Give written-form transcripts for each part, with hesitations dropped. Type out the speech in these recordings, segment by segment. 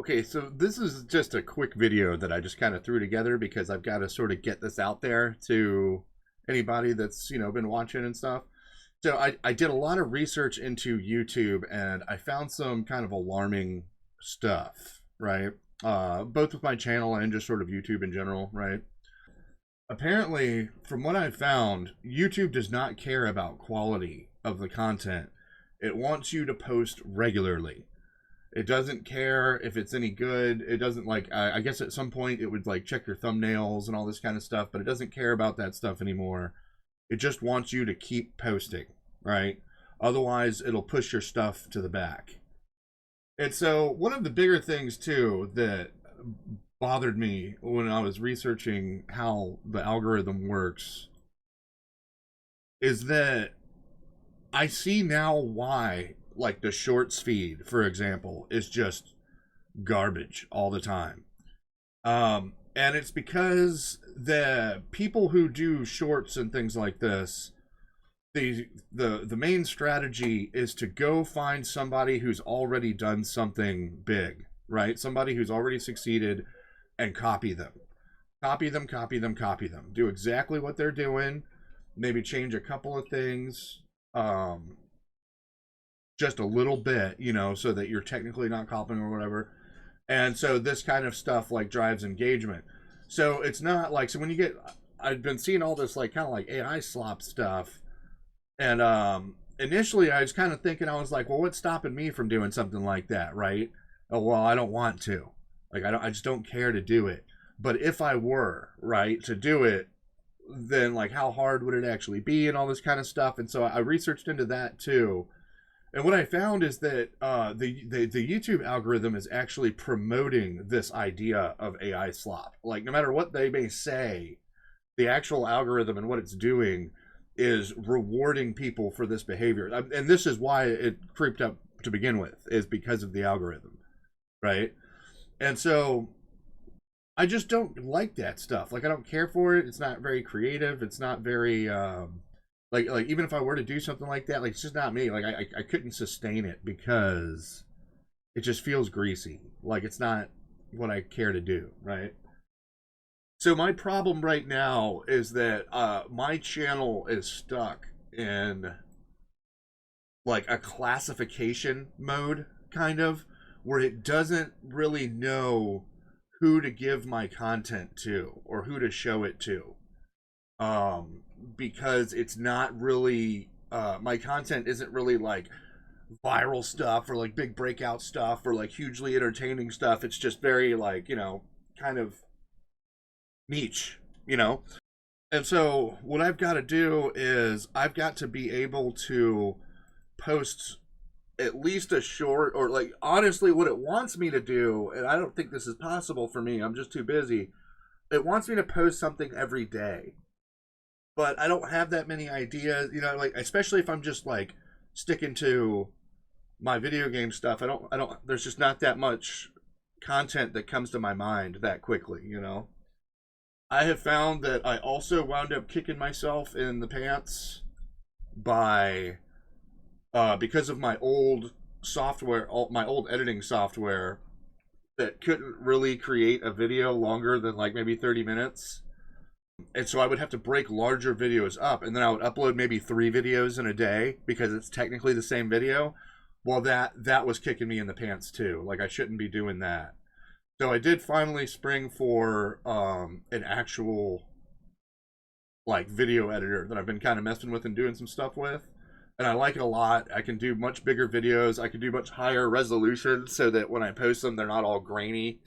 Okay, so this is just a quick video that I just kind of threw together because I've got to sort of get this out there to anybody that's, been watching and stuff. So I did a lot of research into YouTube and I found some kind of alarming stuff, right? Both with my channel and just sort of YouTube in general, right? Apparently, from what I've found, YouTube does not care about quality of the content. It wants you to post regularly. It doesn't care if it's any good. It doesn't I guess at some point it would like check your thumbnails and all this kind of stuff, but it doesn't care about that stuff anymore. It just wants you to keep posting, right? Otherwise, it'll push your stuff to the back. And so one of the bigger things too that bothered me when I was researching how the algorithm works is that I see now why like the shorts feed, for example, is just garbage all the time. And it's because the people who do shorts and things like this, the main strategy is to go find somebody who's already done something big, right? Somebody who's already succeeded and copy them. Copy them, copy them, copy them. Do exactly what they're doing, maybe change a couple of things. Just a little bit, so that you're technically not copying or whatever. And so this kind of stuff like drives engagement. So it's not like, so when you get, I've been seeing all this like kind of like AI slop stuff. And initially I was kind of thinking, I was like, well, what's stopping me from doing something like that, right? Oh, well, I don't want to. Like, I just don't care to do it. But if I were, right, to do it, then like how hard would it actually be and all this kind of stuff. And so I researched into that too. And what I found is that the YouTube algorithm is actually promoting this idea of AI slop. Like, no matter what they may say, the actual algorithm and what it's doing is rewarding people for this behavior. And this is why it creeped up to begin with, is because of the algorithm, right? And so I just don't like that stuff. Like, I don't care for it. It's not very creative. It's not very... Like even if I were to do something like that, like it's just not me. Like I couldn't sustain it because it just feels greasy. Like it's not what I care to do, right? So my problem right now is that my channel is stuck in like a classification mode, kind of, where it doesn't really know who to give my content to or who to show it to. Because it's not really my content isn't really like viral stuff or like big breakout stuff or like hugely entertaining stuff. It's just very like, kind of niche, And so what I've got to do is I've got to be able to post at least a short, or like honestly what it wants me to do, and I don't think this is possible for me, I'm just too busy. It wants me to post something every day. But I don't have that many ideas, like especially if I'm just like sticking to my video game stuff. There's just not that much content that comes to my mind that quickly. I have found that I also wound up kicking myself in the pants by because of my old software, my old editing software that couldn't really create a video longer than like maybe 30 minutes. And so I would have to break larger videos up, and then I would upload maybe 3 videos in a day because it's technically the same video. Well, that was kicking me in the pants too. Like I shouldn't be doing that. So I did finally spring for an actual like video editor that I've been kind of messing with and doing some stuff with. And I like it a lot. I can do much bigger videos. I can do much higher resolution so that when I post them, they're not all grainy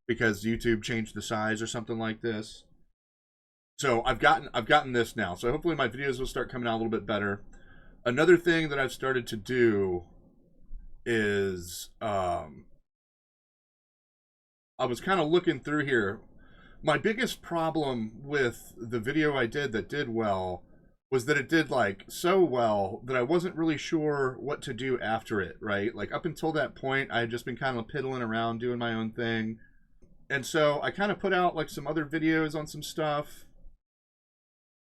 because YouTube changed the size or something like this. So I've gotten this now. So hopefully my videos will start coming out a little bit better. Another thing that I've started to do is I was kind of looking through here. My biggest problem with the video I did that did well was that it did like so well that I wasn't really sure what to do after it, right? Like up until that point, I had just been kind of piddling around doing my own thing. And so I kind of put out like some other videos on some stuff.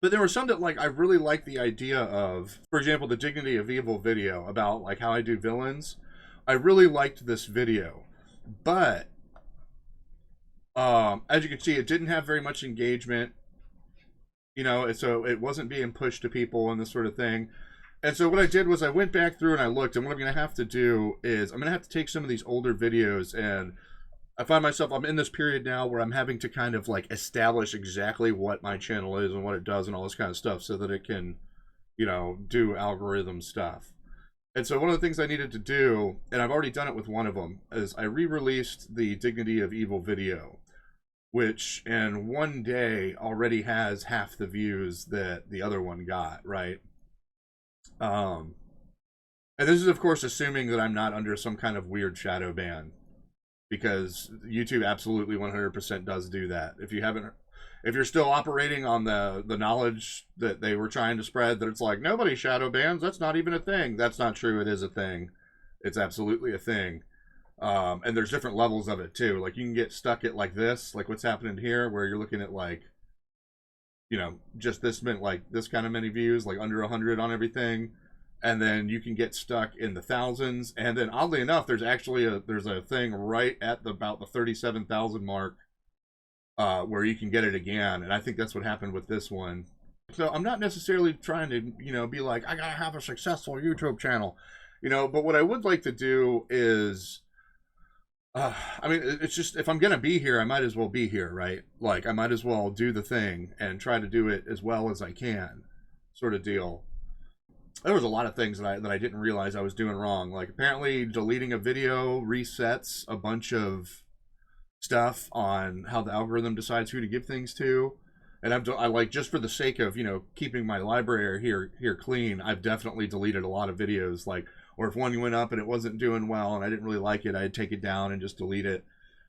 But there were some that like I really liked the idea of. For example, the Dignity of Evil video about like how I do villains. I really liked this video. But As you can see, it didn't have very much engagement, you know, so it wasn't being pushed to people and this sort of thing. And so what I did was I went back through and I looked, and what I'm going to have to do is I'm going to have to take some of these older videos, and I find myself, I'm in this period now where I'm having to kind of like establish exactly what my channel is and what it does and all this kind of stuff so that it can, you know, do algorithm stuff. And so one of the things I needed to do, and I've already done it with one of them, is I re-released the Dignity of Evil video, which in one day already has half the views that the other one got, right? And this is of course assuming that I'm not under some kind of weird shadow ban, because YouTube absolutely 100% does do that. If you haven't, if you're still operating on the knowledge that they were trying to spread, that it's like nobody shadow bans, that's not even a thing. That's not true. It is a thing. It's absolutely a thing. And there's different levels of it too. Like you can get stuck at like this, like what's happening here, where you're looking at like, you know, just this meant like this kind of many views, like under 100 on everything. And then you can get stuck in the thousands. And then oddly enough, there's actually there's a thing right at about the 37,000 mark where you can get it again. And I think that's what happened with this one. So I'm not necessarily trying to, you know, be like, I gotta have a successful YouTube channel, you know, but what I would like to do is, I mean, it's just, if I'm gonna be here, I might as well be here, right? Like, I might as well do the thing and try to do it as well as I can, sort of deal. There was a lot of things that I didn't realize I was doing wrong. Like, apparently deleting a video resets a bunch of stuff on how the algorithm decides who to give things to. And I like, just for the sake of, you know, keeping my library here clean, I've definitely deleted a lot of videos. Like, or if one went up and it wasn't doing well and I didn't really like it, I'd take it down and just delete it.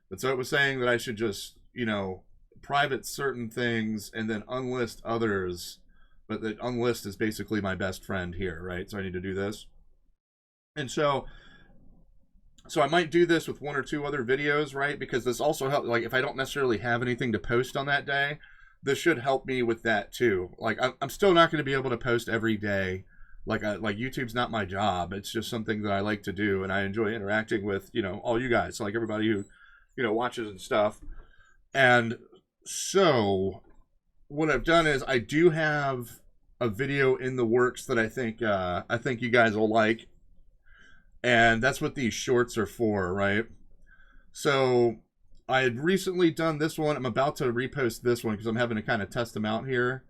But so it was saying that I should just, you know, private certain things and then unlist others. But the unlist is basically my best friend here, right? So I need to do this. And so I might do this with one or two other videos, right? Because this also helps, like, if I don't necessarily have anything to post on that day, this should help me with that too. Like, I'm still not going to be able to post every day. Like YouTube's not my job. It's just something that I like to do, and I enjoy interacting with, you know, all you guys, like everybody who, you know, watches and stuff. And so what I've done is I do have a video in the works that I think you guys will like, and that's what these shorts are for, right? So I had recently done this one. I'm about to repost this one because I'm having to kind of test them out here.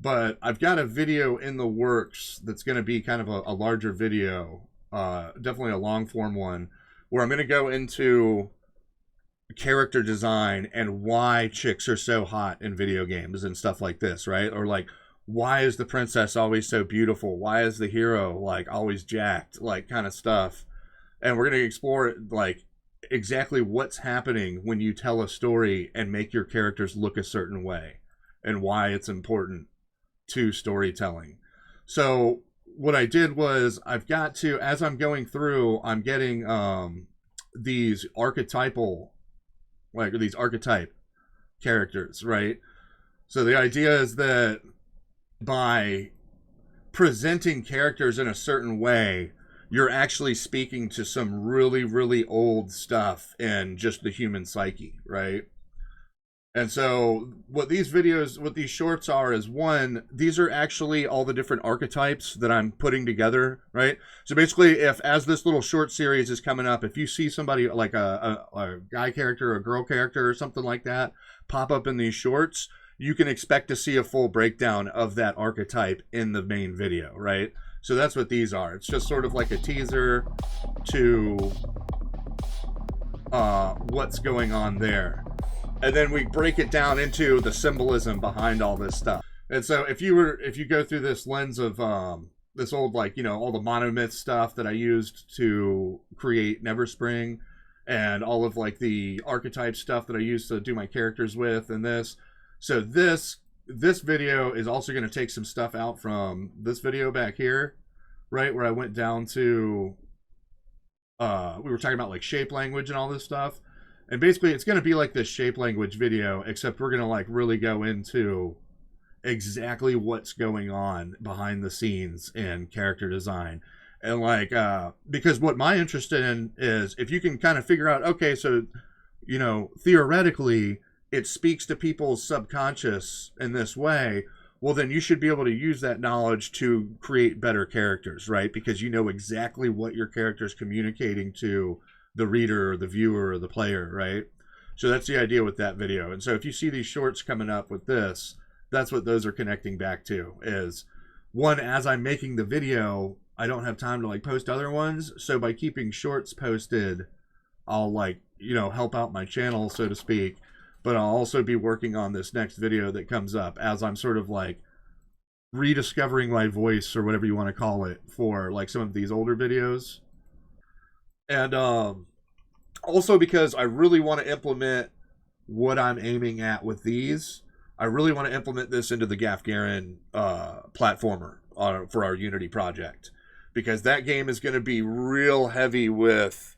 But I've got a video in the works that's going to be kind of a larger video, definitely a long form one, where I'm going to go into character design and why chicks are so hot in video games and stuff like this, right? Or like, why is the princess always so beautiful? Why is the hero like always jacked? Like, kind of stuff. And we're going to explore like exactly what's happening when you tell a story and make your characters look a certain way and why it's important to storytelling. So what I did was I've got to, as I'm going through, I'm getting these archetypal, like these archetype characters, right? So the idea is that by presenting characters in a certain way, you're actually speaking to some really, really old stuff in just the human psyche, right? And so what these videos, what these shorts are is, one, these are actually all the different archetypes that I'm putting together, right? So basically, if as this little short series is coming up, if you see somebody like a guy character or a girl character or something like that pop up in these shorts, you can expect to see a full breakdown of that archetype in the main video, right? So that's what these are. It's just sort of like a teaser to what's going on there. And then we break it down into the symbolism behind all this stuff. And so if you go through this lens of this old, like, you know, all the monomyth stuff that I used to create Neverspring, and all of like the archetype stuff that I used to do my characters with, and this. So this video is also going to take some stuff out from this video back here, right? Where I went down to, we were talking about like shape language and all this stuff. And basically it's going to be like this shape language video, except we're going to like really go into exactly what's going on behind the scenes in character design. And like, because what my interest in is if you can kind of figure out, okay, so, you know, theoretically, it speaks to people's subconscious in this way, well, then you should be able to use that knowledge to create better characters, right? Because you know exactly what your character is communicating to the reader or the viewer or the player, right? So that's the idea with that video. And so if you see these shorts coming up with this, that's what those are connecting back to. Is one, as I'm making the video, I don't have time to like post other ones. So by keeping shorts posted, I'll like, you know, help out my channel, so to speak. But I'll also be working on this next video that comes up as I'm sort of like rediscovering my voice, or whatever you want to call it, for like some of these older videos. And also because I really want to implement what I'm aiming at with these. I really want to implement this into the Gafgarin platformer for our Unity project, because that game is going to be real heavy with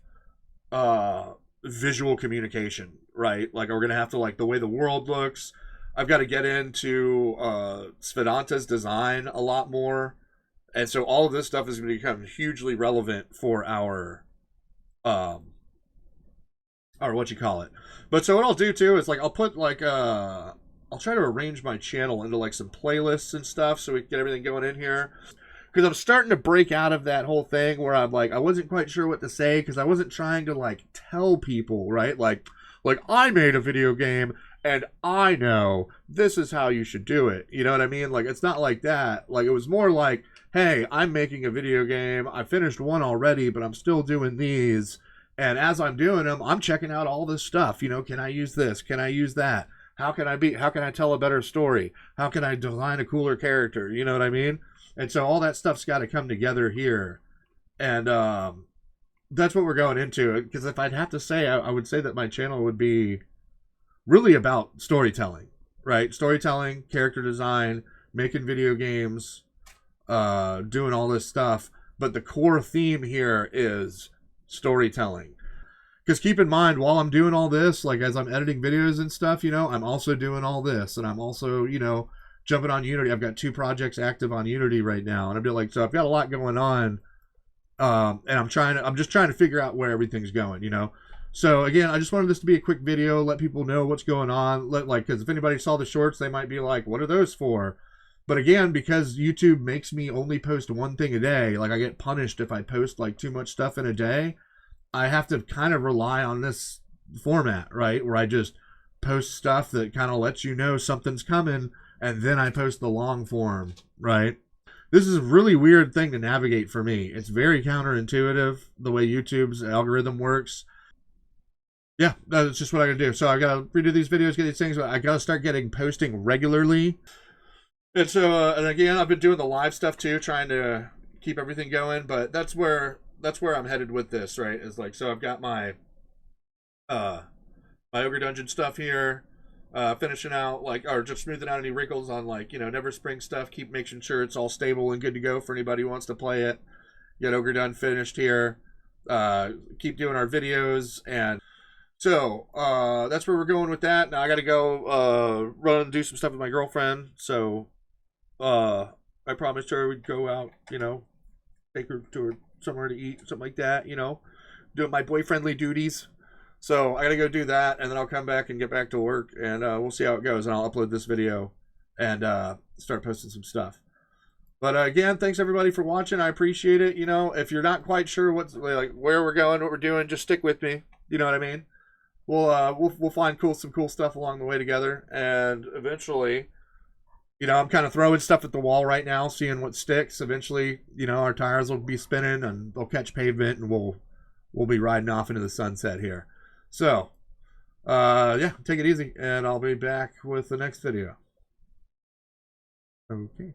visual communication, right? Like we're going to have to, like, the way the world looks, I've got to get into Svedanta's design a lot more. And so all of this stuff is going to become hugely relevant for our what you call it. But so what I'll do too is like I'll put like I'll try to arrange my channel into like some playlists and stuff so we can get everything going in here. Because I'm starting to break out of that whole thing where I'm like, I wasn't quite sure what to say because I wasn't trying to like tell people, right? Like I made a video game and I know this is how you should do it. You know what I mean? Like, it's not like that. Like, it was more like, hey, I'm making a video game. I finished one already, but I'm still doing these. And as I'm doing them, I'm checking out all this stuff. You know, can I use this? Can I use that? How can I tell a better story? How can I design a cooler character? You know what I mean? And so all that stuff's got to come together here. And that's what we're going into. Because if I'd have to say, I would say that my channel would be really about storytelling, right? Storytelling, character design, making video games, doing all this stuff. But the core theme here is storytelling. Because keep in mind, while I'm doing all this, like as I'm editing videos and stuff, you know, I'm also doing all this. And I'm also, you know, jumping on Unity. I've got 2 projects active on Unity right now. And I'm like, so I've got a lot going on. And I'm just trying to figure out where everything's going, you know. So again, I just wanted this to be a quick video, let people know what's going on. Because if anybody saw the shorts, they might be like, what are those for? But again, because YouTube makes me only post one thing a day, like I get punished if I post like too much stuff in a day, I have to kind of rely on this format, right? Where I just post stuff that kind of lets you know something's coming, and then I post the long form, right? This is a really weird thing to navigate for me. It's very counterintuitive, the way YouTube's algorithm works. Yeah, that's just what I gotta do. So I gotta redo these videos, get these things, but I gotta start posting regularly. And so, and again, I've been doing the live stuff too, trying to keep everything going. But that's where I'm headed with this, right? Is like, so I've got my my Ogre Dungeon stuff here, finishing out or just smoothing out any wrinkles on like, you know, Neverspring stuff. Keep making sure it's all stable and good to go for anybody who wants to play it. Get Ogre Done finished here. Keep doing our videos, and so that's where we're going with that. Now I got to go run and do some stuff with my girlfriend. So I promised her we'd go out, you know, take her to somewhere to eat, something like that, you know, doing my boyfriendly duties. So I got to go do that, and then I'll come back and get back to work, and we'll see how it goes, and I'll upload this video and start posting some stuff. But again, thanks everybody for watching. I appreciate it. You know, if you're not quite sure what's like where we're going, what we're doing, just stick with me. You know what I mean? We'll find some cool stuff along the way together, and eventually, you know, I'm kind of throwing stuff at the wall right now, seeing what sticks. Eventually, you know, our tires will be spinning and they'll catch pavement, and we'll be riding off into the sunset here. So, yeah, take it easy, and I'll be back with the next video. Okay.